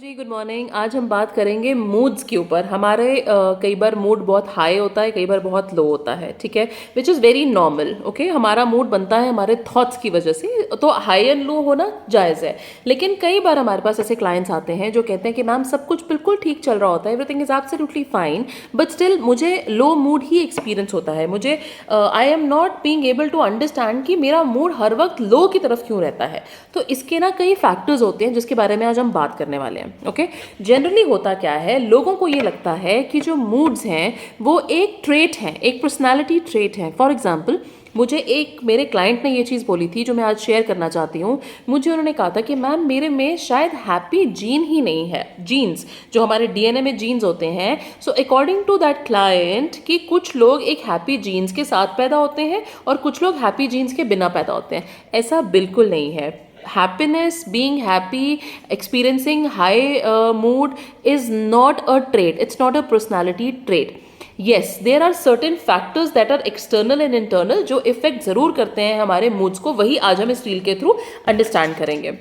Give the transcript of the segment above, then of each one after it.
जी, good morning. आज हम बात करेंगे मूड्स के ऊपर। हमारे कई बार मूड बहुत हाई होता है, कई बार बहुत लो होता है, ठीक है, which is very normal. Okay, हमारा मूड बनता है हमारे थॉट्स की वजह से, तो हाई एंड लो होना जायज़ है। लेकिन कई बार हमारे पास ऐसे क्लाइंट्स आते हैं जो कहते हैं कि मैम सब कुछ बिल्कुल ठीक चल रहा होता है, everything is absolutely fine, but still मुझे लो मूड ही एक्सपीरियंस होता है। मुझे I am not being able to understand कि मेरा मूड हर वक्त लो की तरफ क्यों रहता है। तो इसके ना कई फैक्टर्स होते हैं जिसके बारे में आज हम बात करने वाले हैं। ओके, जनरली होता क्या है, लोगों को ये लगता है कि जो मूड्स हैं वो एक ट्रेट है, एक पर्सनालिटी ट्रेट है। फॉर एग्जाम्पल, मुझे एक मेरे क्लाइंट ने ये चीज़ बोली थी जो मैं आज शेयर करना चाहती हूँ। मुझे उन्होंने कहा था कि मैम मेरे में शायद हैप्पी जीन ही नहीं है, जीन्स जो हमारे डीएनए में जीन्स होते हैं। So according to that client कि कुछ लोग एक हैप्पी जीन्स के साथ पैदा होते हैं और कुछ लोग हैप्पी जीन्स के बिना पैदा होते हैं। ऐसा बिल्कुल नहीं है। Happiness, being happy, experiencing high mood is not a trait. It's not a personality trait. Yes, there are certain factors that are external and internal जो इफेक्ट जरूर करते हैं हमारे moods को। वही आज हम इस रील के थ्रू अंडरस्टैंड करेंगे।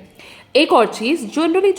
एक और चीज़, जनरली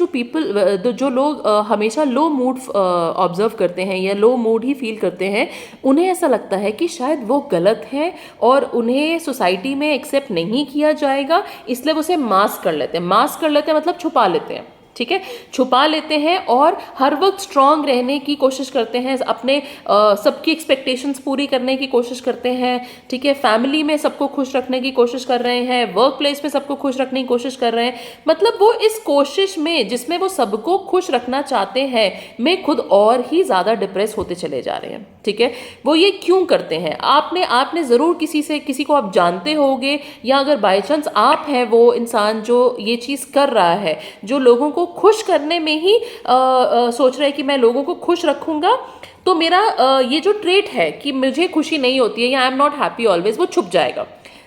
जो लोग हमेशा लो मूड ऑब्जर्व करते हैं या लो मूड ही फील करते हैं, उन्हें ऐसा लगता है कि शायद वो गलत है और उन्हें सोसाइटी में एक्सेप्ट नहीं किया जाएगा, इसलिए वो उसे मास्क कर लेते हैं। मास्क कर लेते हैं मतलब छुपा लेते हैं, ठीक है, छुपा लेते हैं और हर वक्त स्ट्रांग रहने की कोशिश करते हैं, अपने सबकी एक्सपेक्टेशंस पूरी करने की कोशिश करते हैं, ठीक है, फैमिली में सबको खुश रखने की कोशिश कर रहे हैं, वर्क प्लेस में सबको खुश रखने की कोशिश कर रहे हैं। मतलब वो इस कोशिश में जिसमें वो सबको खुश रखना चाहते हैं में खुद और ही ज़्यादा डिप्रेस होते चले जा रहे हैं, ठीक है। वो ये क्यों करते हैं? आपने ज़रूर किसी को आप जानते होंगे, या अगर बाई चांस आप हैं वो इंसान जो ये चीज़ कर रहा है, जो लोगों को खुश करने में ही सोच रहा है कि मैं लोगों को खुश रखूंगा, तो मेरा ये जो ट्रेट है कि मुझे खुशी नहीं होती है या I am not happy always, वो छुप जाएगा।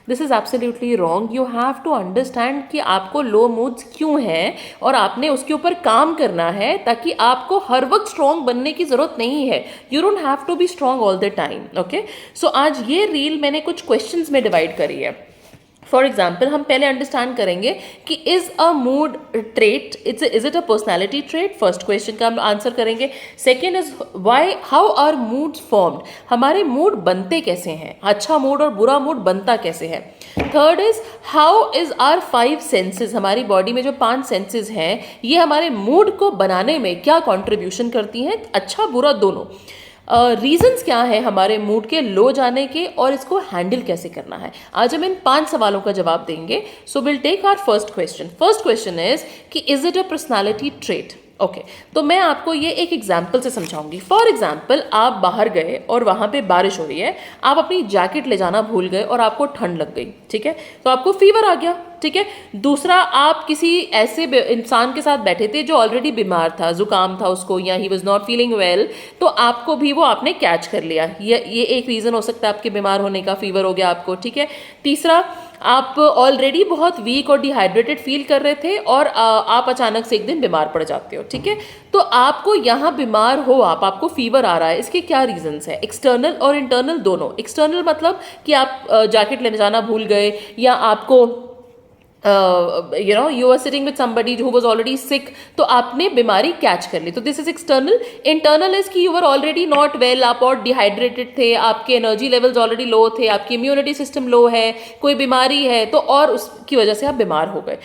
This is absolutely wrong. You have to understand कि आपको लो मूड्स क्यों हैं और आपने उसके ऊपर काम करना है, ताकि आपको हर वक्त स्ट्रांग बनने की जरूरत नहीं है। You don't have to be strong all the time. Okay, so आज ये रील मैंने कुछ क्वेश्चंस में डिवाइड करी है। फॉर एग्जाम्पल, हम पहले अंडरस्टैंड करेंगे कि is a mood trait, is it a personality trait. First question का हम आंसर करेंगे। Second is why, how are moods formed, हमारे मूड बनते कैसे हैं, अच्छा मूड और बुरा मूड बनता कैसे है। Third is how is are 5 senses, हमारी बॉडी में जो 5 सेंसेस हैं ये हमारे मूड को बनाने में क्या कॉन्ट्रीब्यूशन करती हैं, अच्छा बुरा दोनों। रीजंस क्या है हमारे मूड के लो जाने के और इसको हैंडल कैसे करना है। आज हम इन 5 सवालों का जवाब देंगे। So will take our first question. First question is कि is it a personality trait. Okay, तो मैं आपको ये एक एग्जाम्पल से समझाऊंगी। फॉर एग्जाम्पल, आप बाहर गए और वहाँ पे बारिश हो रही है, आप अपनी जैकेट ले जाना भूल गए और आपको ठंड लग गई, ठीक है, तो आपको फीवर आ गया, ठीक है। दूसरा, आप किसी ऐसे इंसान के साथ बैठे थे जो ऑलरेडी बीमार था, जुकाम था उसको, या he was not feeling well, तो आपको भी वो आपने कैच कर लिया। ये एक रीज़न हो सकता है आपके बीमार होने का, फीवर हो गया आपको, ठीक है। तीसरा, आप ऑलरेडी बहुत वीक और डिहाइड्रेटेड फील कर रहे थे और आप अचानक से एक दिन बीमार पड़ जाते हो, ठीक है। तो आपको यहाँ बीमार हो आपको फीवर आ रहा है, इसके क्या रीजंस है, एक्सटर्नल और इंटरनल दोनों। एक्सटर्नल मतलब कि आप जैकेट लेने जाना भूल गए, या आपको you were sitting with somebody who was already sick, तो आपने बीमारी कैच कर ली, तो this is external. Internal is कि you were already not well, आप और डिहाइड्रेटेड थे, आपके एनर्जी लेवल्स ऑलरेडी लो थे, आपकी इम्यूनिटी सिस्टम लो है, कोई बीमारी है तो और उसकी वजह से आप बीमार हो गए।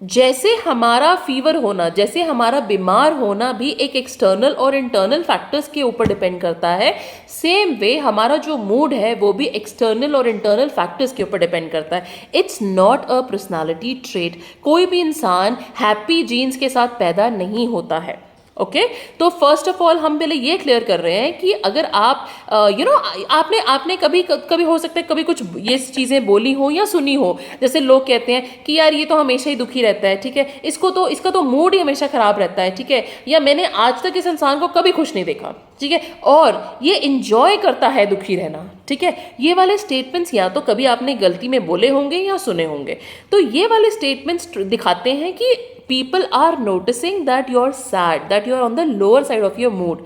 जैसे हमारा फीवर होना, जैसे हमारा बीमार होना भी एक एक्सटर्नल और इंटरनल फैक्टर्स के ऊपर डिपेंड करता है, सेम वे हमारा जो मूड है वो भी एक्सटर्नल और इंटरनल फैक्टर्स के ऊपर डिपेंड करता है। It's not a personality trait. कोई भी इंसान हैप्पी जीन्स के साथ पैदा नहीं होता है। ओके, तो फर्स्ट ऑफ ऑल हम पहले ये क्लियर कर रहे हैं कि अगर आप आपने कभी हो सकता है कभी कुछ ये चीज़ें बोली हो या सुनी हो, जैसे लोग कहते हैं कि यार ये तो हमेशा ही दुखी रहता है, ठीक है, इसका तो मूड ही हमेशा खराब रहता है, ठीक है, या मैंने आज तक इस इंसान को कभी खुश नहीं देखा, ठीक है, और ये इंजॉय करता है दुखी रहना, ठीक है। ये वाले स्टेटमेंट्स या तो कभी आपने गलती में बोले होंगे या सुने होंगे। तो ये वाले स्टेटमेंट्स दिखाते हैं कि people are noticing that you're sad, that you're on the lower side of your mood.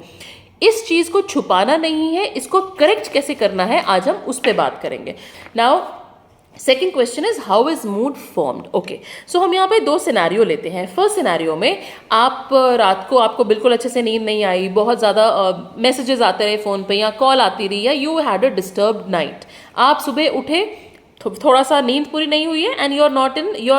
इस चीज को छुपाना नहीं है, इसको करेक्ट कैसे करना है आज हम उस पर बात करेंगे। Now second question is how is mood formed. Okay, so हम यहाँ पे दो सिनेरियो लेते हैं। फर्स्ट सिनेरियो में आप रात को आपको बिल्कुल अच्छे से नींद नहीं आई, बहुत ज़्यादा मैसेजेस आते रहे फ़ोन पे या कॉल आती रही, या you had a disturbed night. आप सुबह उठे, थोड़ा सा नींद पूरी नहीं हुई है, and you are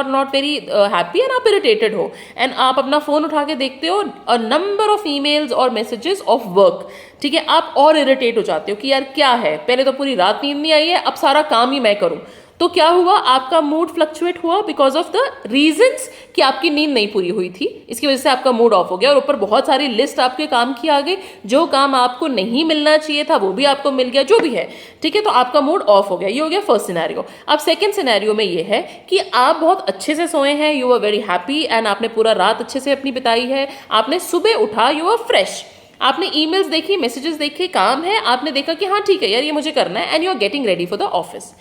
not very happy and आप इरिटेटेड हो, एंड आप अपना फ़ोन उठा के देखते हो अ नंबर ऑफ ईमेल्स और मैसेजेस ऑफ वर्क। ठीक है, आप और इरिटेट हो जाते हो कि यार क्या है, पहले तो पूरी रात नींद नहीं आई है, अब सारा काम ही मैं करूं। तो क्या हुआ, आपका मूड फ्लक्चुएट हुआ बिकॉज ऑफ द रीजंस कि आपकी नींद नहीं पूरी हुई थी, इसकी वजह से आपका मूड ऑफ हो गया, और ऊपर बहुत सारी लिस्ट आपके काम की आ गई, जो काम आपको नहीं मिलना चाहिए था वो भी आपको मिल गया, जो भी है। ठीक है, तो आपका मूड ऑफ हो गया। ये हो गया फर्स्ट सिनेरियो। अब सेकंड सिनेरियो में ये है कि आप बहुत अच्छे से सोए हैं, you are very happy and आपने पूरा रात अच्छे से अपनी बिताई है, आपने सुबह उठा, यू आर फ्रेश, आपने ईमेल्स देखी, मैसेजेस देखे, काम है, आपने देखा कि हाँ ठीक है यार ये मुझे करना है, and you are getting ready for the office.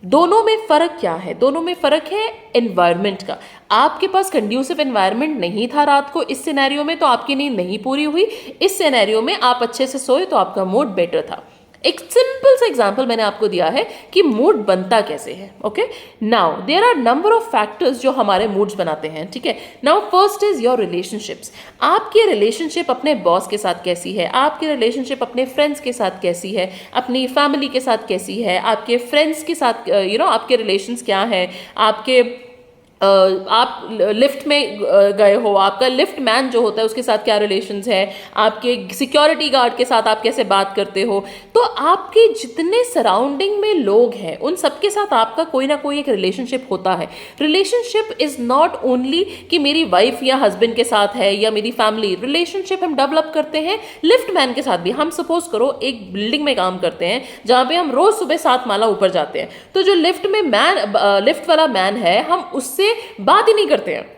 दोनों में फर्क क्या है? दोनों में फर्क है एनवायरनमेंट का। आपके पास कंड्यूसिव एनवायरनमेंट नहीं था रात को इस सिनेरियो में, तो आपकी नींद नहीं पूरी हुई। इस सिनेरियो में आप अच्छे से सोए तो आपका मूड बेटर था। एक सिंपल सा एग्जांपल मैंने आपको दिया है कि मूड बनता कैसे है। Okay, now there are number of factors जो हमारे मूड्स बनाते हैं। ठीक है, now first is your relationships. आपकी रिलेशनशिप अपने बॉस के साथ कैसी है, आपकी रिलेशनशिप अपने फ्रेंड्स के साथ कैसी है, अपनी फैमिली के साथ कैसी है, आपके फ्रेंड्स के साथ आपके रिलेशंस क्या है, आपके आप लिफ्ट में गए हो, आपका लिफ्ट मैन जो होता है उसके साथ क्या रिलेशंस है, आपके सिक्योरिटी गार्ड के साथ आप कैसे बात करते हो। तो आपके जितने सराउंडिंग में लोग हैं उन सबके साथ आपका कोई ना कोई एक रिलेशनशिप होता है। रिलेशनशिप इज नॉट ओनली कि मेरी वाइफ या हस्बैंड के साथ है या मेरी फैमिली। रिलेशनशिप हम डेवलप करते हैं लिफ्ट मैन के साथ भी। हम सपोज करो एक बिल्डिंग में काम करते हैं जहाँ पे हम रोज सुबह 7 माला ऊपर जाते हैं, तो जो लिफ्ट में लिफ्ट वाला मैन है, हम उससे बात ही नहीं करते हैं।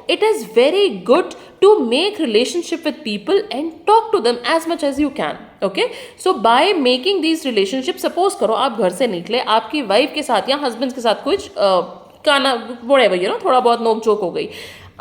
It is very good to make relationship with people and talk to them as much as you can. Okay, so by making these relationships, suppose करो आप घर से निकले, आपकी वाइफ के साथ या हस्बैंड के साथ कुछ काना whatever, थोड़ा बहुत नोक झोंक हो गई।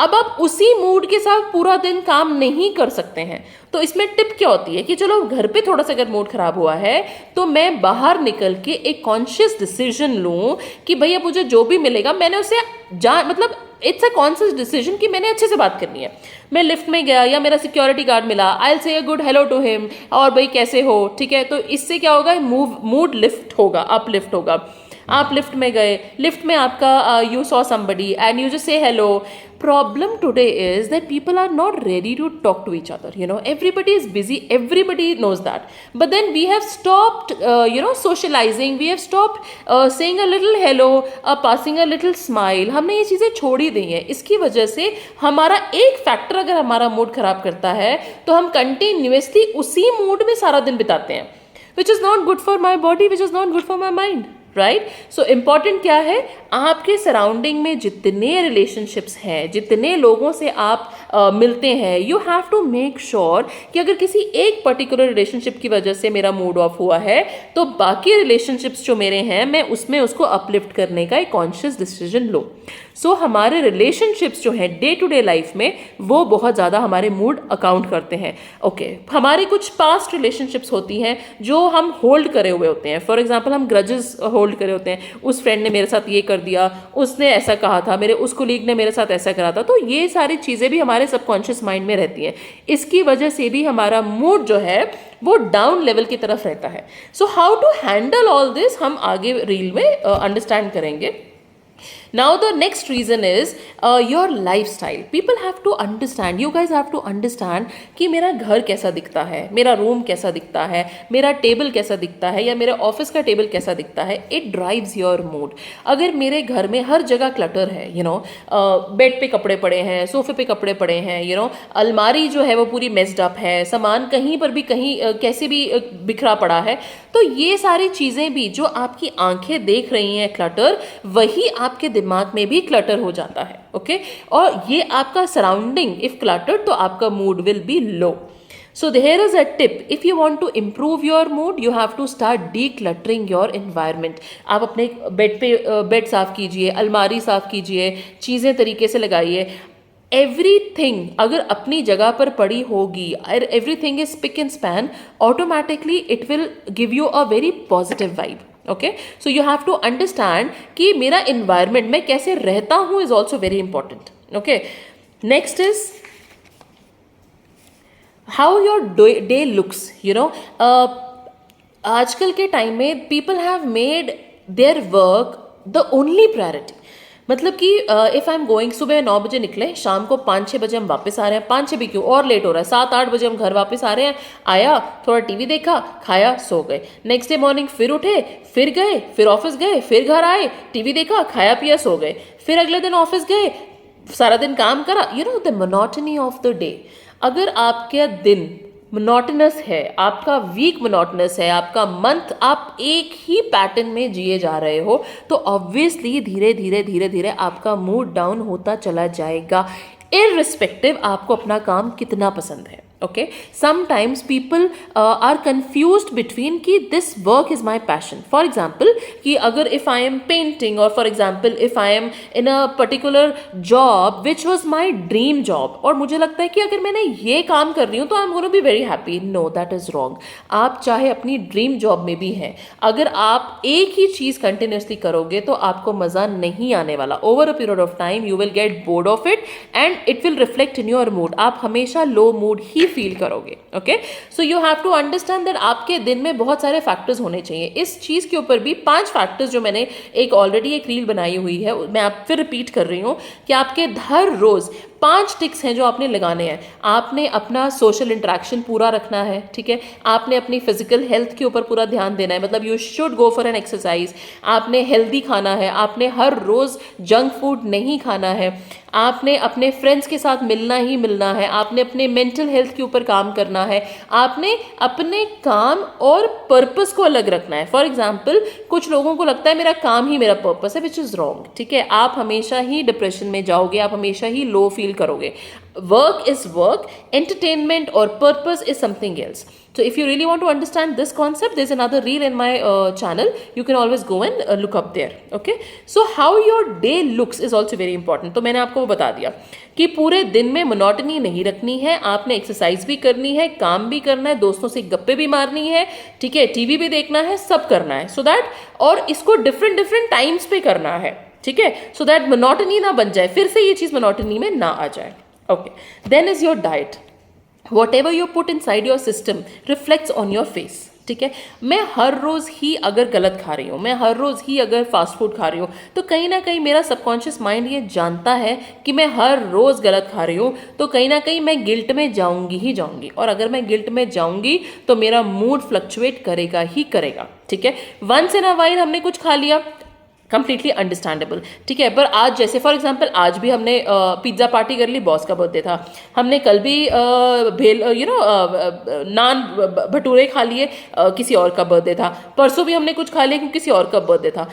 अब आप उसी मूड के साथ पूरा दिन काम नहीं कर सकते हैं। तो इसमें टिप क्या होती है कि चलो घर पे थोड़ा सा अगर मूड खराब हुआ है तो मैं बाहर निकल के एक कॉन्शियस डिसीजन लूं कि भैया मुझे जो भी मिलेगा मैंने उसे मतलब इट्स अ कॉन्शियस डिसीजन कि मैंने अच्छे से बात करनी है। मैं लिफ्ट में गया या मेरा सिक्योरिटी गार्ड मिला, I will say a good hello to him, और भाई कैसे हो, ठीक है। तो इससे क्या होगा, मूड लिफ्ट होगा, अप लिफ्ट होगा। आप लिफ्ट में गए, लिफ्ट में आपका you saw somebody and you just say hello. Problem today is that people are not ready to talk to each other. Everybody is busy, everybody knows that, but then we have stopped socializing, we have stopped saying a little hello, passing a little smile. हमने ये चीज़ें छोड़ ही दी हैं। इसकी वजह से हमारा एक फैक्टर अगर हमारा मूड खराब करता है तो हम कंटिन्यूसली उसी मूड में सारा दिन बिताते हैं, which is not good for my body, which is not good for my mind. Right, so important क्या है, आपके सराउंडिंग में जितने रिलेशनशिप्स हैं, जितने लोगों से आप मिलते हैं, you have to make sure कि अगर किसी एक पर्टिकुलर रिलेशनशिप की वजह से मेरा मूड ऑफ हुआ है तो बाकी रिलेशनशिप्स जो मेरे हैं मैं उसमें उसको अपलिफ्ट करने का एक कॉन्शियस डिसीजन लो। सो हमारे रिलेशनशिप्स जो हैं डे टू डे लाइफ में वो बहुत ज़्यादा हमारे मूड अकाउंट करते हैं। ओके, हमारी कुछ पास्ट रिलेशनशिप्स होती हैं जो हम होल्ड करे हुए होते हैं। फॉर एग्जाम्पल हम ग्रजेस होल्ड करे होते हैं, उस फ्रेंड ने मेरे साथ ये कर दिया, उसने ऐसा कहा था, उस कोलीग ने मेरे साथ ऐसा करा था। तो ये सारी चीज़ें भी हमारे सबकॉन्शियस माइंड में रहती हैं। इसकी वजह से भी हमारा मूड जो है वो डाउन लेवल की तरफ रहता है। So how to handle all this हम आगे रील में अंडरस्टैंड करेंगे। Now the next reason is your lifestyle. People have to understand, you guys have to understand कि मेरा घर कैसा दिखता है, मेरा रूम कैसा दिखता है, मेरा टेबल कैसा दिखता है या मेरे ऑफिस का टेबल कैसा दिखता है। It drives your mood. अगर मेरे घर में हर जगह क्लटर है, बेड पे कपड़े पड़े हैं, सोफे पे कपड़े पड़े हैं, अलमारी जो है वो पूरी मेस्ड अप है, सामान कहीं पर भी कहीं कैसे भी बिखरा पड़ा है, तो ये सारी चीज़ें भी जो आपकी आंखें देख रही हैं क्लटर, वही आपके दिमाग में भी क्लटर हो जाता है। ओके, और ये आपका सराउंडिंग इफ क्लटर तो आपका mood will B low. So here is a tip. If you want to improve your mood, you have to start decluttering your environment. आप अपने बेड साफ कीजिए, अलमारी साफ कीजिए, चीज़ें तरीके से लगाइए। एवरीथिंग अगर अपनी जगह पर पड़ी होगी, everything is pick and span, automatically it will give you a very positive vibe. Okay. So you have to understand कि मेरा इन्वायरमेंट, मैं कैसे रहता हूँ, is also very important. Okay, next is how your day looks, you know. आजकल के time में people have made their work the only priority. मतलब कि इफ़ आई एम गोइंग, सुबह 9 बजे निकले, शाम को 5-6 बजे हम वापस आ रहे हैं, 5-6 भी क्यों, और लेट हो रहा है, 7-8 बजे हम घर वापस आ रहे हैं, आया थोड़ा टीवी देखा, खाया, सो गए। नेक्स्ट डे मॉर्निंग फिर उठे, फिर गए, फिर ऑफिस गए, फिर घर आए, टीवी देखा, खाया पिया, सो गए, फिर अगले दिन ऑफिस गए, सारा दिन काम करा। You know the monotony of the day. अगर आपका दिन मोनोटनस है, आपका वीक मोनोटनस है, आपका मंथ आप एक ही पैटर्न में जिए जा रहे हो, तो ऑब्वियसली धीरे धीरे धीरे धीरे आपका मूड डाउन होता चला जाएगा, इररिस्पेक्टिव आपको अपना काम कितना पसंद है। Okay, sometimes people are confused between कि this work is my passion. For example कि अगर इफ आई एम पेंटिंग, और for example if I am in a particular job which was my dream job, और मुझे लगता है कि अगर मैंने ये काम कर रही हूँ तो I am gonna be very happy. No, that is wrong. आप चाहे अपनी ड्रीम जॉब में भी हैं, अगर आप एक ही चीज़ कंटिन्यूसली करोगे तो आपको मज़ा नहीं आने वाला। Over a period of time you will get bored of it and it will reflect in your mood. आप हमेशा लो मूड ही फील करोगे। Okay, so you have to understand that आपके दिन में बहुत सारे फैक्टर्स होने चाहिए। इस चीज़ के ऊपर भी 5 फैक्टर्स जो मैंने ऑलरेडी एक रील बनाई हुई है, मैं आप फिर रिपीट कर रही हूँ कि आपके हर रोज़ 5 टिक्स हैं जो आपने लगाने हैं। आपने अपना सोशल इंटरेक्शन पूरा रखना है, ठीक है। आपने अपनी फिजिकल हेल्थ के ऊपर पूरा ध्यान देना है, मतलब you should go for an exercise. आपने हेल्दी खाना है, आपने हर रोज़ जंक फूड नहीं खाना है, आपने अपने फ्रेंड्स के साथ मिलना ही मिलना है, आपने अपने मेंटल हेल्थ के ऊपर काम करना है, आपने अपने काम और पर्पस को अलग रखना है। फॉर एग्जाम्पल कुछ लोगों को लगता है मेरा काम ही मेरा पर्पस है, विच इज़ रॉन्ग, ठीक है। आप हमेशा ही डिप्रेशन में जाओगे, आप हमेशा ही लो फील करोगे। वर्क इज वर्क, एंटरटेनमेंट और purpose is something else. So if you really want to understand this concept, there's another reel in my channel. You can always go and look up there. Okay. So how your day looks is also very important. तो मैंने आपको वो बता दिया कि पूरे दिन में मोनोटनी नहीं रखनी है, आपने एक्सरसाइज भी करनी है, काम भी करना है, दोस्तों से गप्पे भी मारनी है, ठीक है, टीवी भी देखना है, सब करना है, सो दैट, और इसको डिफरेंट डिफरेंट टाइम्स पे करना है, ठीक है, सो दैट मोनोटनी ना बन जाए, फिर से ये चीज़ मोनोटनी में ना आ जाए. Okay, then is your diet. Whatever you put inside your system reflects on your face. ठीक है. मैं हर रोज़ ही अगर गलत खा रही हूँ, मैं हर रोज़ ही अगर फास्ट फूड खा रही हूँ, तो कहीं ना कहीं मेरा सबकॉन्शियस माइंड ये जानता है कि मैं हर रोज़ गलत खा रही हूँ, तो कहीं ना कहीं मैं गिल्ट में जाऊँगी ही जाऊँगी, और अगर मैं गिल्ट में जाऊँगी तो मेरा मूड फ्लक्चुएट करेगा ही करेगा. ठीक है. वंस इन अ वाइल हमने कुछ खा लिया, कंप्लीटली अंडरस्टैंडेबल, ठीक है. पर आज जैसे फॉर एग्जांपल आज भी हमने पिज्ज़ा पार्टी कर ली, बॉस का बर्थडे था, हमने कल भी भेल नान भटूरे खा लिए, किसी और का बर्थडे था, परसों भी हमने कुछ खा लिया क्योंकि किसी और का बर्थडे था.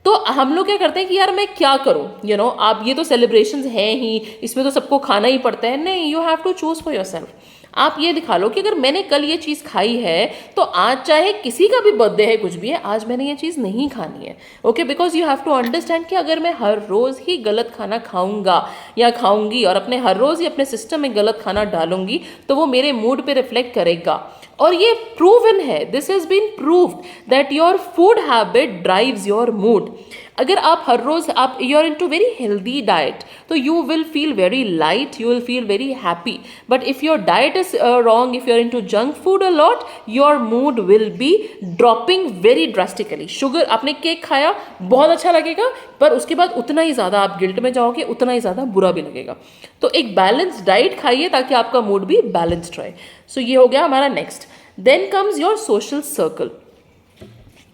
तो हम लोग क्या करते हैं कि यार मैं क्या करूं, आप ये तो सेलिब्रेशंस हैं ही, इसमें तो सबको खाना ही पड़ता है. नहीं, you have to choose for yourself. आप ये दिखा लो कि अगर मैंने कल ये चीज़ खाई है तो आज चाहे किसी का भी बर्थडे है, कुछ भी है, आज मैंने ये चीज़ नहीं खानी है. Okay, because you have to understand कि अगर मैं हर रोज़ ही गलत खाना खाऊंगा या खाऊंगी और अपने हर रोज़ ही अपने सिस्टम में गलत खाना डालूंगी, तो वो मेरे मूड पे रिफ्लेक्ट करेगा. और ये प्रूवन है, this has been proved that your food habit drives your mood. अगर आप हर रोज आप you are into very healthy diet, तो you will feel very light, you will feel very happy. But if your diet is wrong, if you are into junk food a lot, your mood will be dropping very drastically. Sugar, आपने cake खाया, बहुत अच्छा लगेगा, पर उसके बाद उतना ही ज़्यादा आप गिल्ट में जाओगे, उतना ही ज़्यादा बुरा भी लगेगा. तो एक बैलेंस्ड डाइट खाइए ताकि आपका मूड भी बैलेंस्ड रहे. सो ये हो गया हमारा next. Then comes your social circle.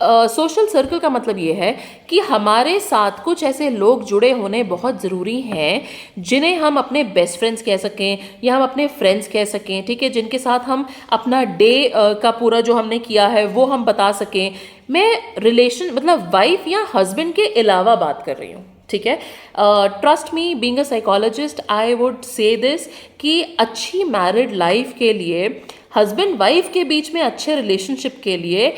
Social circle का मतलब ये है कि हमारे साथ कुछ ऐसे लोग जुड़े होने बहुत ज़रूरी हैं जिन्हें हम अपने बेस्ट फ्रेंड्स कह सकें या हम अपने फ्रेंड्स कह सकें, ठीक है, जिनके साथ हम अपना डे का पूरा जो हमने किया है वो हम बता सकें. मैं रिलेशन मतलब वाइफ या हस्बैंड के अलावा बात कर रही हूँ, ठीक है. Trust me, being a psychologist, I would say this कि अच्छी मैरिड लाइफ के लिए, हस्बैंड वाइफ के बीच में अच्छे रिलेशनशिप के लिए,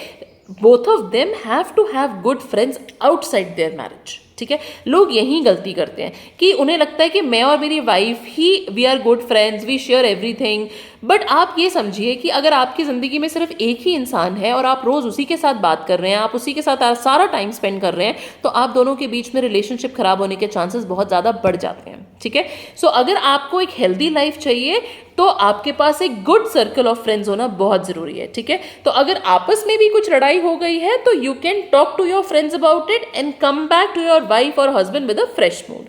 both of them have to have good friends outside their marriage. ठीक है, लोग यही गलती करते हैं कि उन्हें लगता है कि मैं और मेरी वाइफ ही we are good friends, we share everything. But आप ये समझिए कि अगर आपकी ज़िंदगी में सिर्फ एक ही इंसान है और आप रोज़ उसी के साथ बात कर रहे हैं, आप उसी के साथ सारा टाइम स्पेंड कर रहे हैं, तो आप दोनों के बीच में रिलेशनशिप खराब होने के चांसेस बहुत ज़्यादा बढ़ जाते हैं। ठीक है, सो अगर आपको एक हेल्दी लाइफ चाहिए तो आपके पास एक गुड सर्कल ऑफ फ्रेंड्स होना बहुत ज़रूरी है। ठीक है, तो अगर आपस में भी कुछ लड़ाई हो गई है तो you can talk to your friends about it and come back to your wife और husband with a fresh mood.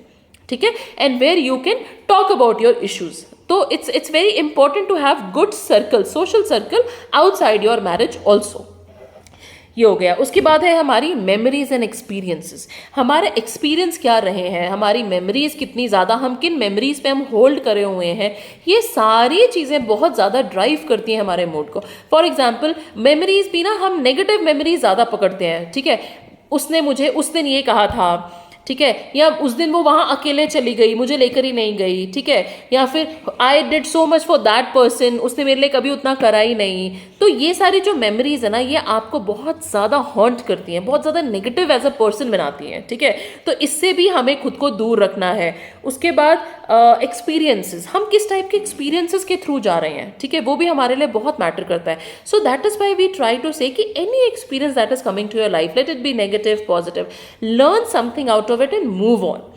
ठीक है, and where you can talk about your issues. तो it's very important to have good circle, social circle outside your marriage also. ये हो गया। उसके बाद है हमारी मेमोरीज एंड एक्सपीरियंसेस। हमारे एक्सपीरियंस क्या रहे हैं, हमारी मेमोरीज कितनी ज़्यादा, हम किन मेमोरीज पे हम होल्ड करे हुए हैं, ये सारी चीज़ें बहुत ज़्यादा ड्राइव करती हैं हमारे मूड को। फॉर एग्जाम्पल मेमोरीज भी ना, हम नेगेटिव मेमोरीज ज़्यादा पकड़ते हैं। ठीक है, उसने मुझे उस दिन ये कहा था, ठीक है, या उस दिन वो वहाँ अकेले चली गई, मुझे लेकर ही नहीं गई। ठीक है, या फिर I did so much for that person, उसने मेरे लिए कभी उतना करा ही नहीं। तो ये सारी जो मेमोरीज है ना, ये आपको बहुत ज़्यादा हॉन्ट करती हैं, बहुत ज़्यादा नेगेटिव एज अ पर्सन बनाती हैं। ठीक है, तो इससे भी हमें खुद को दूर रखना है। उसके बाद एक्सपीरियंसेस, हम किस टाइप के एक्सपीरियंसेस के थ्रू जा रहे हैं, ठीक है, वो भी हमारे लिए बहुत मैटर करता है। So that is why we try to say कि any experience that is coming to your life, let it be negative positive, learn something out of it and move on.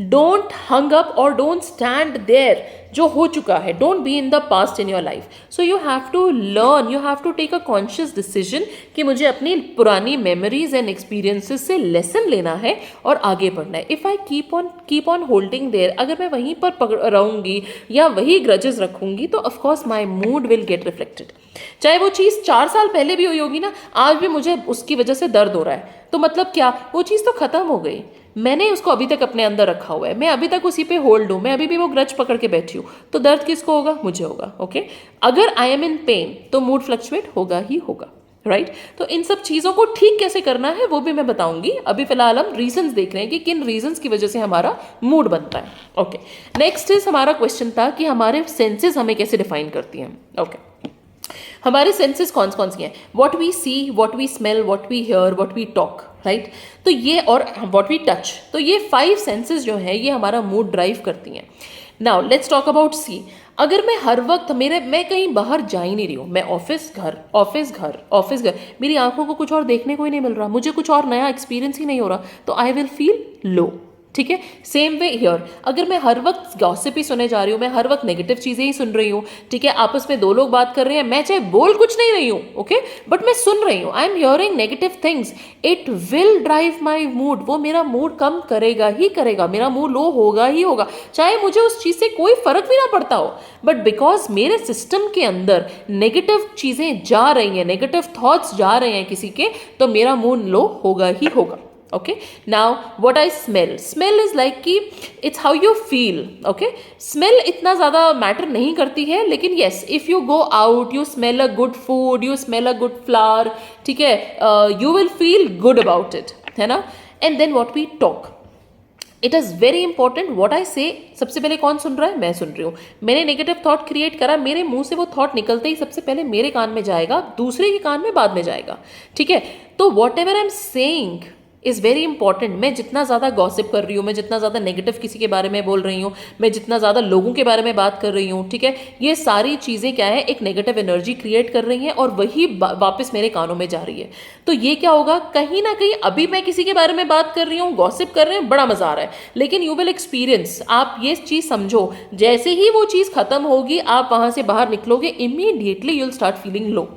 Don't hang up और don't stand there, जो हो चुका है, don't be in the past in your life. So you have to learn, you have to take a conscious decision कि मुझे अपनी पुरानी memories and experiences से लेसन लेना है और आगे बढ़ना है। If I keep on holding there, अगर मैं वहीं पर रहूंगी या वही ग्रजेस रखूंगी तो of course my mood will get reflected. चाहे वो चीज़ 4 साल पहले भी हुई होगी ना, आज भी मुझे उसकी वजह से दर्द हो रहा है, तो मतलब क्या, वो चीज़ तो खत्म हो गई, मैंने उसको अभी तक अपने अंदर रखा हुआ है, मैं अभी तक उसी पे होल्ड हूँ, मैं अभी भी वो ग्रज पकड़ के बैठी हूँ, तो दर्द किसको होगा, मुझे होगा। ओके, अगर आई एम इन पेन तो मूड फ्लक्चुएट होगा ही होगा, राइट। तो इन सब चीज़ों को ठीक कैसे करना है वो भी मैं बताऊंगी। अभी फिलहाल हम रीजंस देख रहे हैं कि किन रीजंस की वजह से हमारा मूड बनता है। ओके, नेक्स्ट इज हमारा क्वेश्चन था कि हमारे सेंसेस हमें कैसे डिफाइन करती हैं। ओके, हमारे सेंसेस कौन कौन सी हैं, what we see, what we smell, what we hear, what we talk, right. तो ये, और व्हाट वी टच, तो ये 5 सेंसेस जो है ये हमारा मूड ड्राइव करती हैं। Now let's talk about C. अगर मैं हर वक्त मैं कहीं बाहर जा ही नहीं रही हूँ, मैं ऑफिस घर ऑफिस घर ऑफिस घर, मेरी आंखों को कुछ और देखने को ही नहीं मिल रहा, मुझे कुछ और नया एक्सपीरियंस ही नहीं हो रहा, तो आई विल फील लो। ठीक है, सेम वे हियर, अगर मैं हर वक्त गॉसिप ही सुने जा रही हूँ, मैं हर वक्त नेगेटिव चीज़ें ही सुन रही हूँ, ठीक है, आपस में 2 लोग बात कर रहे हैं, मैं चाहे बोल कुछ नहीं रही हूँ, ओके, बट मैं सुन रही हूँ, I am hearing negative things, it will drive my mood. वो मेरा मूड कम करेगा ही करेगा, मेरा मूड लो होगा ही होगा, चाहे मुझे उस चीज़ से कोई फर्क भी ना पड़ता हो, बट बिकॉज मेरे सिस्टम के अंदर नेगेटिव चीज़ें जा रही हैं, नेगेटिव थॉट्स जा रहे हैं किसी के, तो मेरा मूड लो होगा ही होगा। Okay, now what I smell is like कि it's how you feel. Okay, smell इतना ज़्यादा मैटर नहीं करती है, लेकिन yes, if you go out, you smell a good food, you smell a good flower, ठीक है, you will feel good about it, है ना। And then what we talk, it is very important what I से। सबसे पहले कौन सुन रहा है, मैं सुन रही हूँ, मैंने नेगेटिव थॉट क्रिएट करा, मेरे मुंह से वो थॉट निकलते ही सबसे पहले मेरे कान में जाएगा, दूसरे के कान में बाद में जाएगा। ठीक है, तो what ever I am saying is very important. मैं जितना ज़्यादा गॉसिप कर रही हूँ, मैं जितना ज़्यादा नेगेटिव किसी के बारे में बोल रही हूँ, मैं जितना ज़्यादा लोगों के बारे में बात कर रही हूँ, ठीक है, ये सारी चीज़ें क्या है, एक नेगेटिव एनर्जी क्रिएट कर रही हैं और वही वापस मेरे कानों में जा रही है। तो ये क्या होगा, कहीं ना कहीं अभी मैं किसी के बारे में बात कर रही हूँ, गॉसिप कर रहे हैं, बड़ा मज़ा आ रहा है, लेकिन यू विल एक्सपीरियंस, आप ये चीज़ समझो, जैसे ही वो चीज़ खत्म होगी, आप वहाँ से बाहर निकलोगे, immediately you will start feeling low.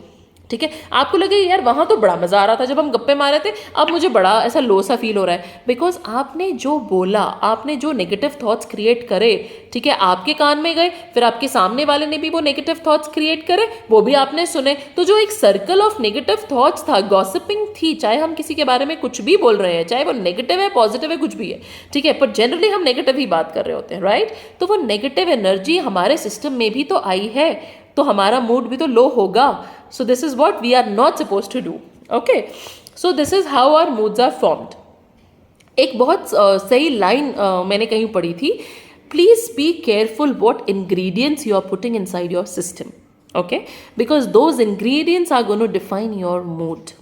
ठीक है, आपको लगे यार वहाँ तो बड़ा मज़ा आ रहा था जब हम गप्पे मारे थे, अब मुझे बड़ा ऐसा लो सा फील हो रहा है, बिकॉज आपने जो बोला, आपने जो नेगेटिव थॉट्स क्रिएट करे, ठीक है, आपके कान में गए, फिर आपके सामने वाले ने भी वो नेगेटिव थॉट्स क्रिएट करे, वो भी आपने सुने, तो जो एक सर्कल ऑफ नेगेटिव थॉट्स था, गॉसिपिंग थी, चाहे हम किसी के बारे में कुछ भी बोल रहे हैं, चाहे वो नेगेटिव है पॉजिटिव है कुछ भी है, ठीक है, पर जनरली हम नेगेटिव ही बात कर रहे होते हैं, राइट। तो वो नेगेटिव एनर्जी हमारे सिस्टम में भी तो आई है, तो हमारा मूड भी तो लो होगा। So this is what we are not supposed to do. Okay, so this is how our moods are formed. एक बहुत सही लाइन मैंने कहीं पढ़ी थी, please be careful what ingredients you are putting inside your system. Okay, because those ingredients are going to define your mood.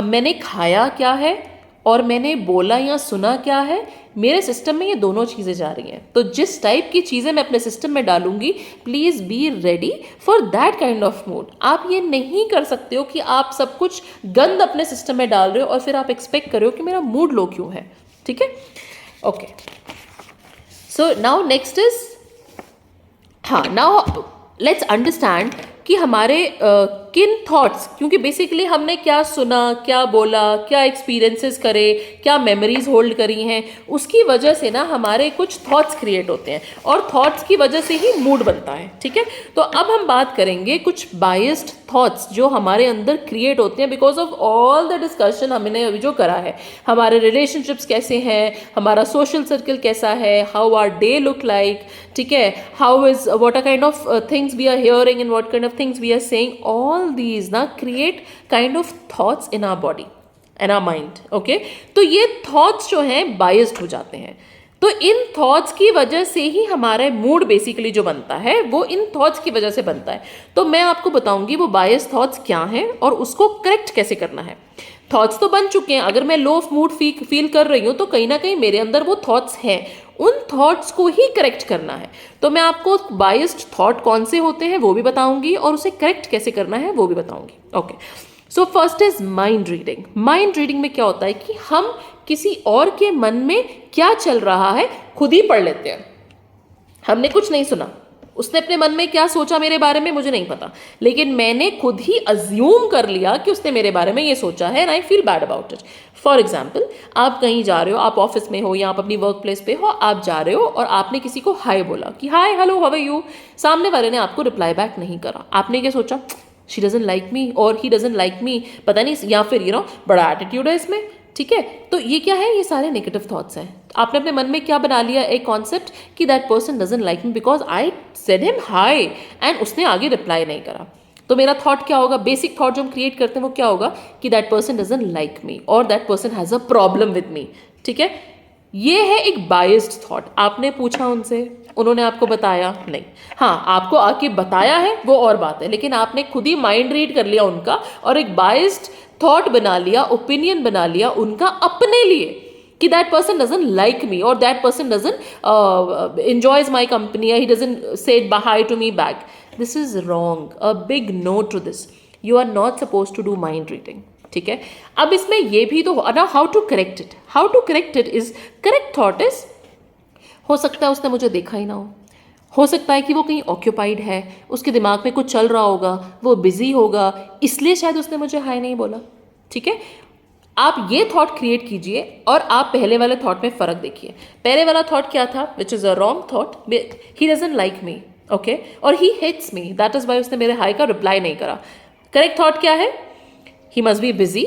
मैंने खाया क्या है और मैंने बोला या सुना क्या है, मेरे सिस्टम में ये दोनों चीज़ें जा रही हैं। तो जिस टाइप की चीज़ें मैं अपने सिस्टम में डालूंगी, please be ready for that kind of mood. आप ये नहीं कर सकते हो कि आप सब कुछ गंद अपने सिस्टम में डाल रहे हो और फिर आप एक्सपेक्ट कर रहे हो कि मेरा मूड लो क्यों है। ठीक है, okay. So now next is, हाँ, नाउ लेट्स अंडरस्टैंड कि हमारे किन थॉट्स, क्योंकि बेसिकली हमने क्या सुना, क्या बोला, क्या एक्सपीरियंसेस करे, क्या मेमोरीज होल्ड करी हैं, उसकी वजह से ना हमारे कुछ थॉट्स क्रिएट होते हैं और थॉट्स की वजह से ही मूड बनता है। ठीक है, तो अब हम बात करेंगे कुछ बायस्ड थॉट्स जो हमारे अंदर क्रिएट होते हैं because of all the discussion हमने अभी जो करा है। हमारे रिलेशनशिप्स कैसे हैं, हमारा सोशल सर्कल कैसा है, how our day look like, ठीक है, how is what a kind of things we are hearing and what kind of things we are saying, all these ना create kind of thoughts in our body and our mind. Okay, तो ये thoughts जो हैं biased हो जाते हैं। तो इन thoughts की वजह से ही हमारा मूड बेसिकली जो बनता है वो इन थॉट्स की वजह से बनता है। तो मैं आपको बताऊंगी वो बायस थॉट्स क्या हैं और उसको करेक्ट कैसे करना है। थॉट्स तो बन चुके हैं, अगर मैं लो ऑफ मूड फील कर रही हूँ तो कहीं ना कहीं मेरे अंदर वो थॉट्स हैं, उन थॉट्स को ही करेक्ट करना है। तो मैं आपको बायस्ड थॉट कौन से होते हैं वो भी बताऊंगी और उसे करेक्ट कैसे करना है वो भी बताऊंगी। Okay, so first is mind reading. Mind reading में क्या होता है कि हम किसी और के मन में क्या चल रहा है खुद ही पढ़ लेते हैं। हमने कुछ नहीं सुना, उसने अपने मन में क्या सोचा मेरे बारे में मुझे नहीं पता, लेकिन मैंने खुद ही अज्यूम कर लिया कि उसने मेरे बारे में ये सोचा है and I feel bad about it. For example, आप कहीं जा रहे हो, आप ऑफिस में हो या आप अपनी वर्क प्लेस पे हो, आप जा रहे हो और आपने किसी को हाय बोला कि hi hello how are you, सामने वाले ने आपको रिप्लाई बैक नहीं करा। आपने क्या सोचा, शी डजंट लाइक मी और ही डजंट लाइक मी, पता नहीं, या फिर बड़ा एटीट्यूड है इसमें। ठीक है, तो ये क्या है, ये सारे नेगेटिव थॉट्स हैं। आपने अपने मन में क्या बना लिया, एक कॉन्सेप्ट कि that person doesn't like me because I said him hi and उसने आगे रिप्लाई नहीं करा। तो मेरा थॉट क्या होगा, बेसिक थॉट जो हम क्रिएट करते हैं वो क्या होगा कि that person doesn't like me और that person has a problem with me. ठीक है, ये है एक बायस्ड थॉट। आपने पूछा उनसे, उन्होंने आपको बताया नहीं, हाँ आपको आके बताया है वो और बात है, लेकिन आपने खुद ही माइंड रीड कर लिया उनका और एक बायस्ड थॉट बना लिया, ओपिनियन बना लिया उनका अपने लिए कि that person doesn't like me और that person doesn't enjoys my company, he doesn't say hi to me back. This is wrong, a big no to this. You are not supposed to do mind reading. ठीक है, अब इसमें ये भी तो ना, how to correct it. How to correct it is, correct thought is, हो सकता है उसने मुझे देखा ही ना हो सकता है कि वो कहीं ऑक्यूपाइड है, उसके दिमाग में कुछ चल रहा होगा, वो बिजी होगा, इसलिए शायद उसने मुझे हाय नहीं बोला। ठीक है, आप ये थॉट क्रिएट कीजिए और आप पहले वाले थॉट में फर्क देखिए। पहले वाला थॉट क्या था, which is a wrong thought, he doesn't like me, okay, और he hates me, that is why उसने मेरे हाय का रिप्लाई नहीं करा। करेक्ट थॉट क्या है, ही मस्ट बी बिजी,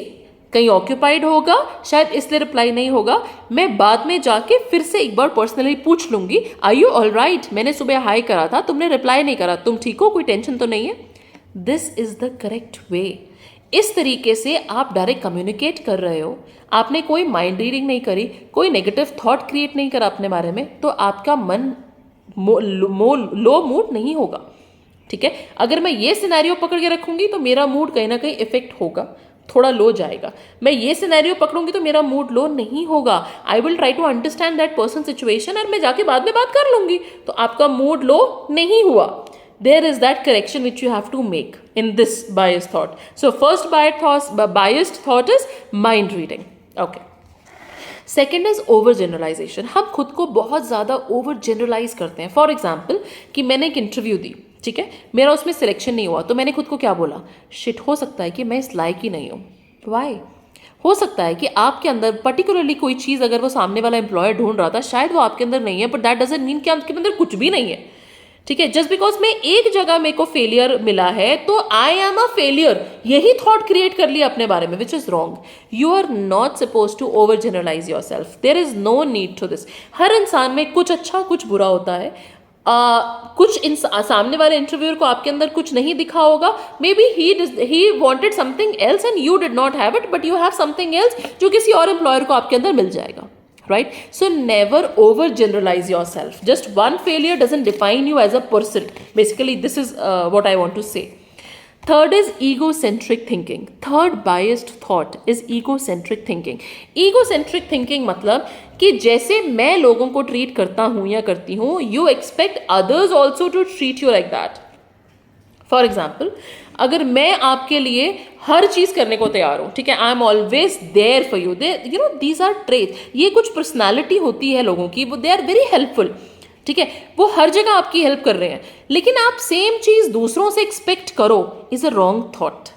कहीं ऑक्यूपाइड होगा, शायद इसलिए रिप्लाई नहीं होगा। मैं बाद में जाके फिर से एक बार पर्सनली पूछ लूंगी, आर यू ऑल राइट, मैंने सुबह हाई करा था, तुमने रिप्लाई नहीं करा, तुम ठीक हो, कोई टेंशन तो नहीं है। This is the correct way. इस तरीके से आप डायरेक्ट कम्युनिकेट कर रहे हो, आपने कोई माइंड रीडिंग नहीं करी, कोई नेगेटिव थॉट क्रिएट नहीं करा अपने बारे में, तो आपका मन लो मूड नहीं होगा। ठीक है, अगर मैं ये सिनेरियो पकड़ के रखूंगी तो मेरा मूड कहीं ना कहीं इफेक्ट होगा, थोड़ा लो जाएगा। मैं ये सिनेरियो पकड़ूंगी तो मेरा मूड लो नहीं होगा। I will try to understand that person situation और मैं जाके बाद में बात कर लूंगी, तो आपका मूड लो नहीं हुआ। There is that correction which you have to make in this biased thought. So first biased thought is mind reading. Okay. Second is overgeneralisation. हम खुद को बहुत ज़्यादा ओवर जनरलाइज करते हैं। फॉर एग्जाम्पल कि मैंने एक इंटरव्यू दी, ठीक है, मेरा उसमें सिलेक्शन नहीं हुआ, तो मैंने खुद को क्या बोला, शिट, हो सकता है कि मैं इस लायक ही नहीं हूँ। वाई? हो सकता है कि आपके अंदर पर्टिकुलरली कोई चीज़ अगर वो सामने वाला एम्प्लॉयर ढूंढ रहा था, शायद वो आपके अंदर नहीं है, बट दैट डजंट मीन कि आपके अंदर कुछ भी नहीं है। ठीक है, जस्ट बिकॉज मैं एक जगह मेरे को फेलियर मिला है तो आई एम अ फेलियर, यही थॉट क्रिएट कर लिया अपने बारे में, which is wrong. You are not suppose to over generalise yourself, there is no need to this. हर इंसान में कुछ अच्छा कुछ बुरा होता है। कुछ सामने वाले इंटरव्यूअर को आपके अंदर कुछ नहीं दिखा होगा, may be he wanted something else and you did not have it, but you have something else जो किसी और एम्प्लॉयर को आपके अंदर मिल जाएगा। Right? So never overgeneralize yourself. Just one failure doesn't define you as a person. Basically, this is what I want to say. Third is egocentric thinking. Third biased thought is egocentric thinking. Egocentric thinking मतलब कि जैसे मैं लोगों को treat करता हूं या करती हूं, you expect others also to treat you like that. For example, अगर मैं आपके लिए हर चीज करने को तैयार हूं, ठीक है, I am always there for you, they you know these are trait, ये कुछ पर्सनैलिटी होती है लोगों की, वो दे आर वेरी हेल्पफुल, ठीक है, वो हर जगह आपकी हेल्प कर रहे हैं, लेकिन आप सेम चीज दूसरों से एक्सपेक्ट करो, इज अ रॉन्ग थॉट.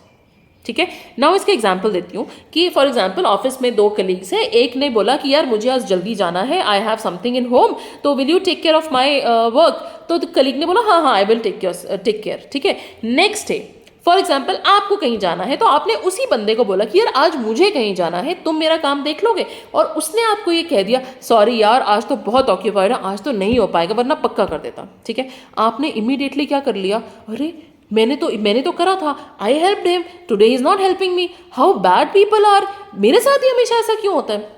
ठीक है. नाउ इसका एग्जाम्पल देती हूँ कि फॉर एग्जाम्पल ऑफिस में दो कलीग्स हैं, एक ने बोला कि यार मुझे आज जल्दी जाना है, I have something in home, तो will you take care of my work. तो कलीग ने बोला हाँ हाँ आई विल टेक केयर. ठीक है. नेक्स्ट डे फॉर एग्जाम्पल आपको कहीं जाना है, तो आपने उसी बंदे को बोला कि यार आज मुझे कहीं जाना है, तुम मेरा काम देख लोगे, और उसने आपको ये कह दिया सॉरी यार आज तो बहुत ऑक्यूपाइड है, आज तो नहीं हो पाएगा, वरना पक्का कर देता. ठीक है. आपने इमीडिएटली क्या कर लिया, अरे मैंने तो करा था, I helped him, today is not helping me, how bad people are, मेरे साथ ही हमेशा ऐसा क्यों होता है.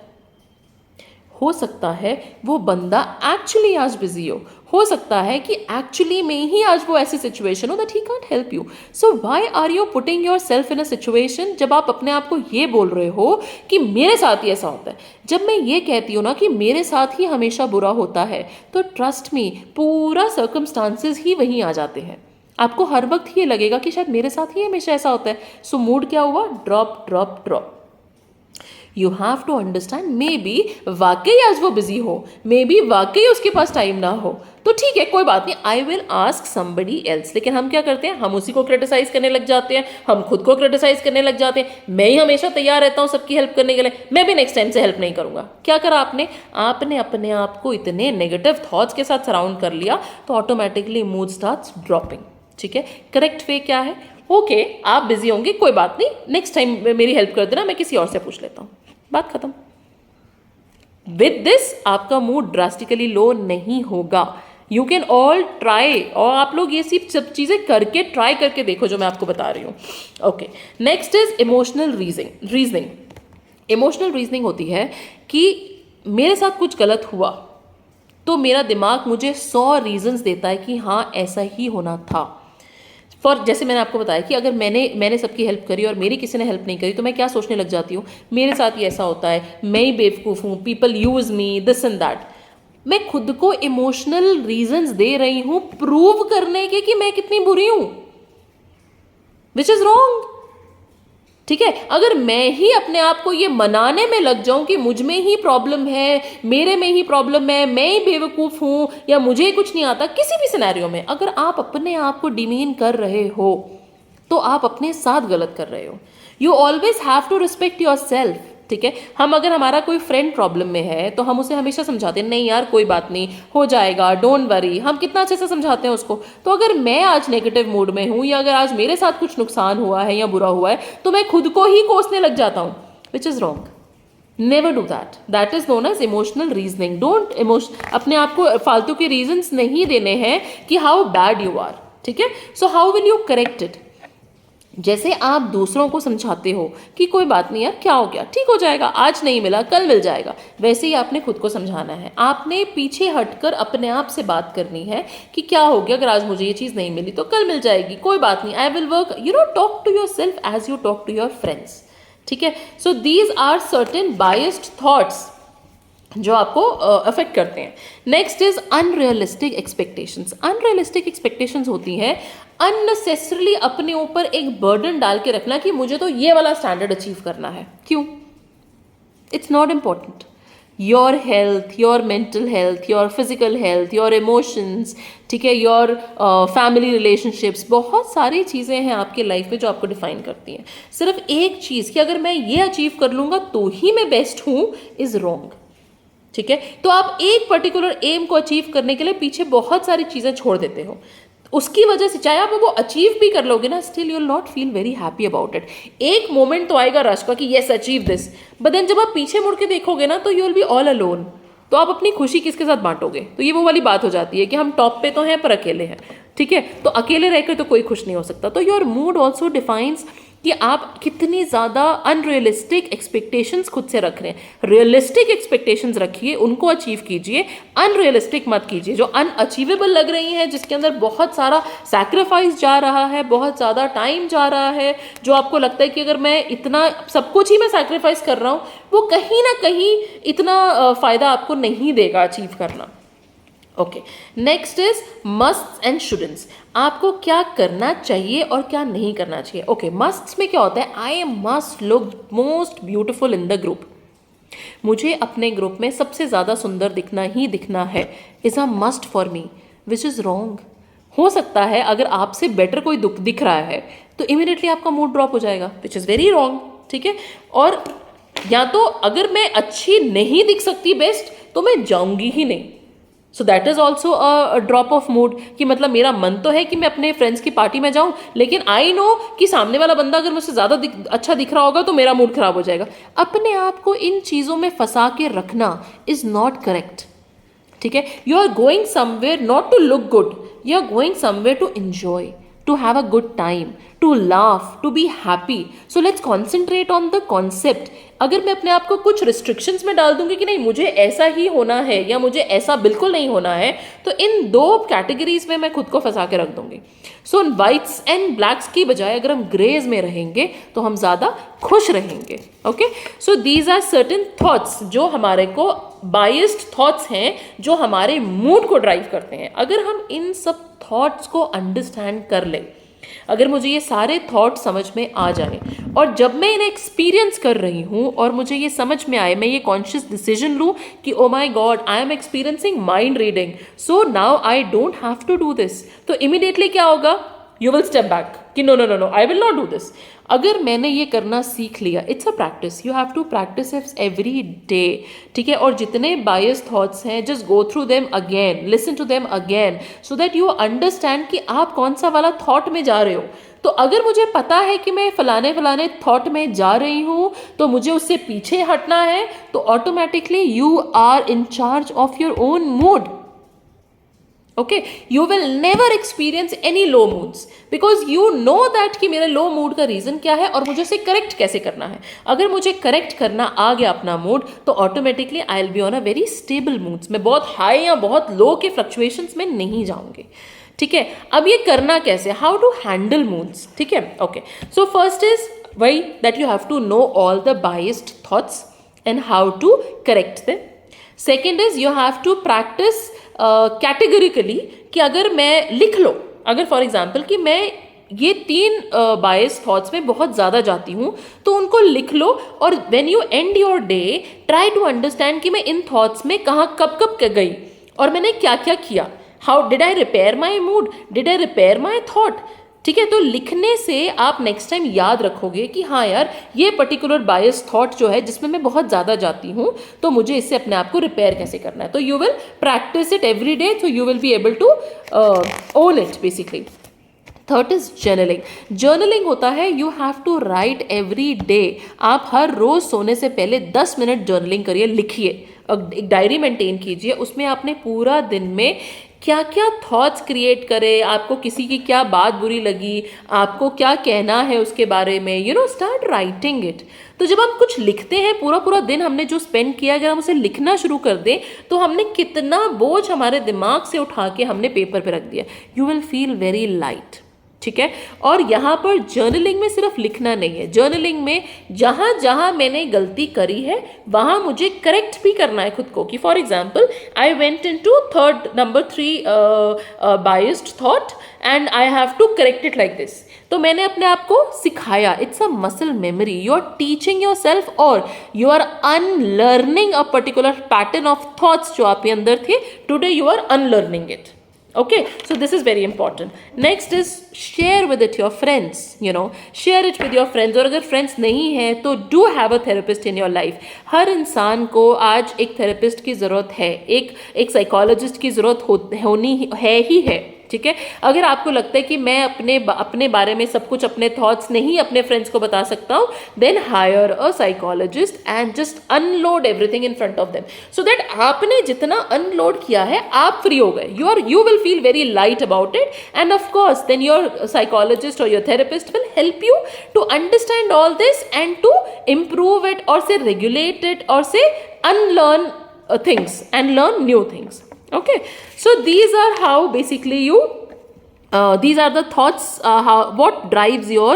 हो सकता है वो बंदा एक्चुअली आज बिजी हो सकता है कि एक्चुअली में ही आज वो ऐसी सिचुएशन हो that he can't help you. So why are you putting yourself in a situation जब आप अपने आप को ये बोल रहे हो कि मेरे साथ ही ऐसा होता है. जब मैं ये कहती हूँ ना कि मेरे साथ ही हमेशा बुरा होता है, तो ट्रस्ट मी पूरा सर्कमस्टांसेस ही वहीं आ जाते हैं. आपको हर वक्त ये लगेगा कि शायद मेरे साथ ही हमेशा ऐसा होता है. सो मूड क्या हुआ, drop drop drop. You have to understand, maybe वाकई आज वो बिजी हो, मे बी वाकई उसके पास टाइम ना हो, तो ठीक है कोई बात नहीं, I will ask somebody else. लेकिन हम क्या करते हैं, हम उसी को क्रिटिसाइज करने लग जाते हैं, हम खुद को क्रिटिसाइज करने लग जाते हैं. मैं ही हमेशा तैयार रहता हूँ सबकी हेल्प करने के लिए, मैं भी नेक्स्ट टाइम से हेल्प नहीं करूंगा. क्या करा आपने अपने आप को इतने नेगेटिव थॉट्स के साथ सराउंड कर लिया, तो ऑटोमेटिकली मूड स्टार्ट्स ड्रॉपिंग. ठीक है. करेक्ट वे क्या है, ओके आप बिजी होंगे, कोई बात नहीं, नेक्स्ट टाइम मेरी हेल्प कर देना, मैं किसी और से पूछ लेता हूँ, बात खत्म. विद दिस आपका मूड ड्रास्टिकली लो नहीं होगा. यू कैन ऑल ट्राई, और आप लोग ये सब चीजें करके ट्राई करके देखो जो मैं आपको बता रही हूँ. Okay. Next is emotional reasoning. Emotional reasoning होती है कि मेरे साथ कुछ गलत हुआ तो मेरा दिमाग मुझे 100 रीजंस देता है कि हाँ ऐसा ही होना था. जैसे मैंने आपको बताया कि अगर मैंने सबकी हेल्प करी और मेरी किसी ने हेल्प नहीं करी, तो मैं क्या सोचने लग जाती हूँ, मेरे साथ ही ऐसा होता है, मैं ही बेवकूफ़ हूँ, people use me, this and that. मैं खुद को इमोशनल रीजंस दे रही हूँ प्रूव करने के कि मैं कितनी बुरी हूँ, विच इज रॉन्ग. ठीक है. अगर मैं ही अपने आप को ये मनाने में लग जाऊं कि मुझ में ही प्रॉब्लम है, मेरे में ही प्रॉब्लम है, मैं ही बेवकूफ़ हूं, या मुझे ही कुछ नहीं आता, किसी भी सिनेरियो में अगर आप अपने आप को डिमीन कर रहे हो, तो आप अपने साथ गलत कर रहे हो. You always have to respect yourself. ठीक है. अगर हमारा कोई फ्रेंड प्रॉब्लम में है, तो हम उसे हमेशा समझाते हैं नहीं यार कोई बात नहीं, हो जाएगा, डोंट वरी, हम कितना अच्छे से समझाते हैं उसको. तो अगर मैं आज नेगेटिव मूड में हूँ, या अगर आज मेरे साथ कुछ नुकसान हुआ है या बुरा हुआ है, तो मैं खुद को ही कोसने लग जाता हूँ, which is wrong. Never do that. That is known as emotional reasoning. अपने आप को फालतू के रीजंस नहीं देने हैं कि हाउ बैड यू आर. ठीक है. So how will you correct it. जैसे आप दूसरों को समझाते हो कि कोई बात नहीं यार, क्या हो गया, ठीक हो जाएगा, आज नहीं मिला कल मिल जाएगा, वैसे ही आपने खुद को समझाना है. आपने पीछे हटकर अपने आप से बात करनी है कि क्या हो गया, अगर आज मुझे ये चीज़ नहीं मिली तो कल मिल जाएगी, कोई बात नहीं, I will work. Talk to yourself as you talk to your friends. ठीक है. So these are certain biased thoughts जो आपको अफेक्ट करते हैं. Next is unrealistic expectations. Unrealistic expectations होती हैं अननेसेसरली अपने ऊपर एक बर्डन डाल के रखना कि मुझे तो ये वाला स्टैंडर्ड अचीव करना है. क्यों? It's not important. Your health, your mental health, your physical health, your emotions, ठीक है, योर फैमिली रिलेशनशिप्स, बहुत सारी चीज़ें हैं आपके लाइफ में जो आपको डिफाइन करती हैं. सिर्फ एक चीज़ कि अगर मैं ये अचीव कर लूँगा तो ही मैं बेस्ट हूँ, इज़ रॉन्ग. ठीक है. तो आप एक पर्टिकुलर एम को अचीव करने के लिए पीछे बहुत सारी चीज़ें छोड़ देते हो. उसकी वजह से चाहे आप वो अचीव भी कर लोगे ना, still you will not feel very happy about it. एक मोमेंट तो आएगा रश का कि yes achieve this, but then जब आप पीछे मुड़ के देखोगे ना, तो you will be all alone. तो आप अपनी खुशी किसके साथ बांटोगे? तो ये वो वाली बात हो जाती है कि हम टॉप पे तो हैं पर अकेले हैं. ठीक है. तो अकेले रहकर तो कोई खुश नहीं हो सकता. तो योर मूड ऑल्सो डिफाइंस कि आप कितनी ज़्यादा अनरियलिस्टिक एक्सपेक्टेशंस खुद से रख रहे हैं। रियलिस्टिक एक्सपेक्टेशंस रखिए, उनको अचीव कीजिए, अनरियलिस्टिक मत कीजिए। जो अनअचीवेबल लग रही हैं, जिसके अंदर बहुत सारा सैक्रिफाइस जा रहा है, बहुत ज़्यादा टाइम जा रहा है, जो आपको लगता है कि अगर मैं इतना सब कुछ ही मैं सैक्रिफाइस कर रहा हूँ, वो कहीं ना कहीं इतना फ़ायदा आपको नहीं देगा अचीव करना। Okay, next is must and shouldn'ts. आपको क्या करना चाहिए और क्या नहीं करना चाहिए। ओके, मस्ट्स में क्या होता है, I must look most beautiful in the group. मुझे अपने ग्रुप में सबसे ज़्यादा सुंदर दिखना ही दिखना है, is a must for me, which is wrong. हो सकता है अगर आपसे बेटर कोई दिख रहा है तो इमीडिएटली आपका मूड ड्रॉप हो जाएगा, विच इज़ वेरी रॉन्ग। ठीक है, और या तो अगर मैं अच्छी नहीं दिख सकती बेस्ट, तो मैं जाऊंगी ही नहीं। सो that is also a drop of mood, कि मतलब मेरा मन तो है कि मैं अपने फ्रेंड्स की पार्टी में जाऊं, लेकिन आई नो कि सामने वाला बंदा अगर मुझसे ज़्यादा अच्छा दिख रहा होगा तो मेरा मूड खराब हो जाएगा। अपने आप को इन चीज़ों में फंसा के रखना इज नॉट करेक्ट। ठीक है, you are going somewhere not to look good, you are going somewhere to enjoy, to have a good time, to laugh, to be happy. So let's concentrate on the concept. अगर मैं अपने आप को कुछ restrictions में डाल दूंगी कि नहीं मुझे ऐसा ही होना है या मुझे ऐसा बिल्कुल नहीं होना है, तो इन दो कैटेगरीज में मैं खुद को फंसा के रख दूंगी। सो वाइट्स एंड ब्लैक्स की बजाय अगर हम ग्रेज में रहेंगे तो हम ज़्यादा खुश रहेंगे। Okay, so these are certain thoughts जो हमारे को बायस्ड थॉट्स हैं, जो हमारे मूड को ड्राइव करते हैं। अगर हम इन सब थॉट्स को अंडरस्टैंड कर लें, अगर मुझे ये सारे थॉट समझ में आ जाए और जब मैं इन्हें एक्सपीरियंस कर रही हूँ और मुझे ये समझ में आए, मैं ये कॉन्शियस डिसीजन लूँ कि oh my god I am experiencing mind reading, so now I don't have to do this, तो इमीडिएटली क्या होगा, यू विल स्टेप बैक कि no no no no I will not do this. अगर मैंने ये करना सीख लिया, it's a practice, you have to practice it every day. ठीक है, और जितने बायस थॉट्स हैं just go through them again, listen to them again, so that you understand कि आप कौन सा वाला थॉट में जा रहे हो। तो अगर मुझे पता है कि मैं फलाने फलाने थॉट में जा रही हूँ तो मुझे उससे पीछे हटना है, तो automatically you are in charge of your own mood. Okay, you will never experience any low moods because you know that कि मेरे लो मूड का रीजन क्या है और मुझे उसे करेक्ट कैसे करना है। अगर मुझे करेक्ट करना आ गया अपना मूड, तो automatically I will be on a very stable moods. मैं बहुत हाई या बहुत लो के फ्लक्चुएशंस में नहीं जाऊंगी। ठीक है, अब ये करना कैसे, हाउ टू हैंडल मूड्स। ठीक है, ओके, सो फर्स्ट इज वही that you have to know all the biased thoughts and how to correct them. Second is you have to practice categorically, कि अगर मैं लिख लो, अगर फॉर एग्जाम्पल कि मैं ये 3 बायस थॉट्स में बहुत ज़्यादा जाती हूँ, तो उनको लिख लो और when you end your day try to understand कि मैं इन थॉट्स में कहाँ कब कब गई और मैंने क्या क्या किया। How did I repair my mood, did I repair my thought. ठीक है, तो लिखने से आप नेक्स्ट टाइम याद रखोगे कि हाँ यार, ये पर्टिकुलर बायस थॉट जो है जिसमें मैं बहुत ज़्यादा जाती हूँ, तो मुझे इससे अपने आप को रिपेयर कैसे करना है। तो you will practice it every day, तो you will be able to own it basically. Third is journaling. Journaling होता है you have to write every day. आप हर रोज सोने से पहले 10 मिनट जर्नलिंग करिए, लिखिए, एक डायरी मेंटेन कीजिए, उसमें आपने पूरा दिन में क्या क्या थॉट्स क्रिएट करे, आपको किसी की क्या बात बुरी लगी, आपको क्या कहना है उसके बारे में, you know start writing it. तो जब हम कुछ लिखते हैं, पूरा पूरा दिन हमने जो स्पेंड किया, अगर हम उसे लिखना शुरू कर दें तो हमने कितना बोझ हमारे दिमाग से उठा के हमने पेपर पे रख दिया। You will feel very light. ठीक है, और यहाँ पर जर्नलिंग में सिर्फ लिखना नहीं है, जर्नलिंग में जहाँ जहाँ मैंने गलती करी है वहाँ मुझे करेक्ट भी करना है खुद को। कि for example I went in to number 3 biased thought and I have to correct it like this. तो मैंने अपने आप को सिखाया, it's a muscle memory, you are teaching yourself और you are unlearning a particular pattern of thoughts जो आपके अंदर थे, today you are unlearning it. Okay, so this is very important. Next is share with it your friends, you know, share it with your friends. और अगर friends नहीं है तो do have a therapist in your life. हर इंसान को आज एक therapist की ज़रूरत है, एक psychologist की ज़रूरत होनी है ही है। ठीक है। अगर आपको लगता है कि मैं अपने बारे में सब कुछ, अपने थॉट्स नहीं अपने फ्रेंड्स को बता सकता हूँ, then hire a psychologist and just unload everything in front of them, so that आपने जितना अनलोड किया है आप फ्री हो गए, you will feel very light about it, and of course then your psychologist और your therapist will help you to understand all this and to improve it or say regulate it or say unlearn things and learn new things. Okay, so these are how basically you these are the thoughts, what drives your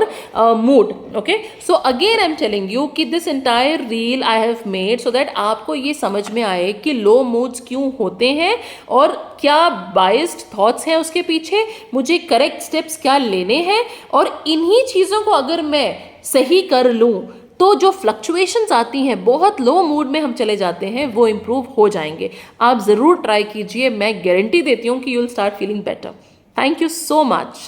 mood. Okay, so again I'm telling you कि this entire reel I have made so that आपको ये समझ में आए कि low moods क्यों होते हैं और क्या biased thoughts हैं उसके पीछे, मुझे correct steps क्या लेने हैं, और इन्हीं चीज़ों को अगर मैं सही कर लूँ तो जो फ्लक्चुएशंस आती हैं, बहुत लो मूड में हम चले जाते हैं, वो इम्प्रूव हो जाएंगे। आप ज़रूर ट्राई कीजिए, मैं गारंटी देती हूँ कि you will start feeling better. Thank you so much.